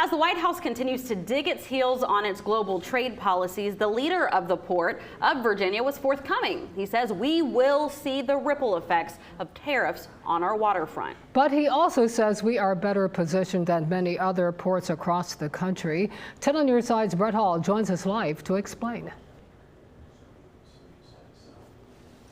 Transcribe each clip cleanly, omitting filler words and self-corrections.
As the White House continues to dig its heels on its global trade policies, the leader of the Port of Virginia was forthcoming. He says we will see the ripple effects of tariffs on our waterfront. But he also says we are better positioned than many other ports across the country. 10 on your side's Brett Hall joins us live to explain.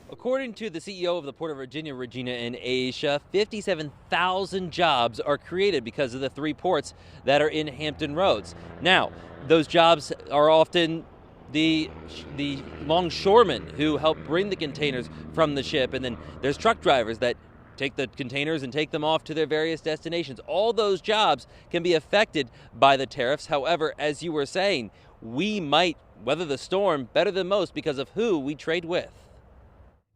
According to the CEO of the Port of Virginia, Regina and Aisha, 57,000 jobs are created because of the three ports that are in Hampton Roads. Now, those jobs are often the longshoremen who help bring the containers from the ship, and then there's truck drivers that take the containers and take them off to their various destinations. All those jobs can be affected by the tariffs. However, as you were saying, we might weather the storm better than most because of who we trade with.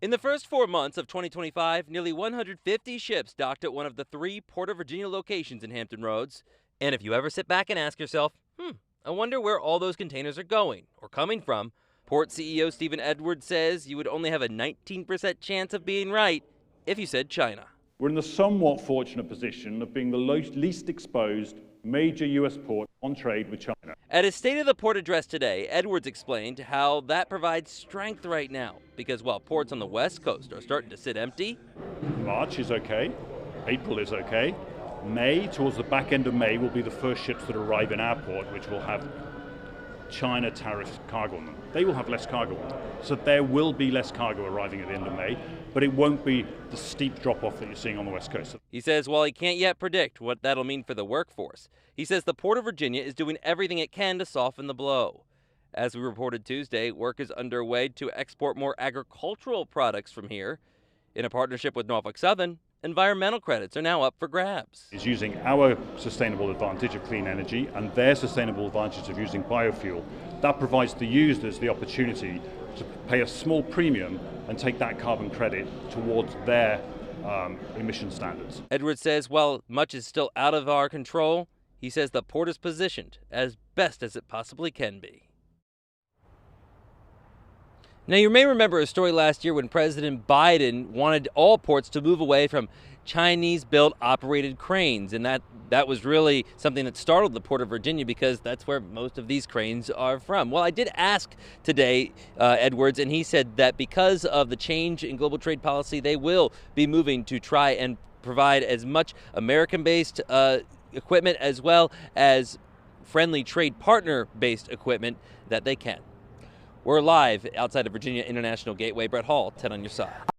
In the first 4 months of 2025, nearly 150 ships docked at one of the three Port of Virginia locations in Hampton Roads. And if you ever sit back and ask yourself, I wonder where all those containers are going or coming from, Port CEO Stephen Edwards says you would only have a 19% chance of being right if you said China. We're in the somewhat fortunate position of being the least exposed major U.S. port on trade with China. At his State of the Port address today, Edwards explained how that provides strength right now, because while ports on the West Coast are starting to sit empty, March is okay, April is okay, May, towards the back end of May, will be the first ships that arrive in our port, which will have China tariff cargo on them. They will have less cargo on them. So there will be less cargo arriving at the end of May, but it won't be the steep drop-off that you're seeing on the West Coast. He says while he can't yet predict what that'll mean for the workforce, he says the Port of Virginia is doing everything it can to soften the blow. As we reported Tuesday, work is underway to export more agricultural products from here. In a partnership with Norfolk Southern, environmental credits are now up for grabs. Is using our sustainable advantage of clean energy and their sustainable advantage of using biofuel. That provides the users the opportunity to pay a small premium and take that carbon credit towards their emission standards. Edwards says while much is still out of our control, he says the port is positioned as best as it possibly can be. Now, you may remember a story last year when President Biden wanted all ports to move away from Chinese-built operated cranes, and that was really something that startled the Port of Virginia because that's where most of these cranes are from. Well, I did ask today Edwards, and he said that because of the change in global trade policy, they will be moving to try and provide as much American-based equipment as well as friendly trade partner-based equipment that they can. We're live outside of Virginia International Gateway. Brett Hall, 10 on your side.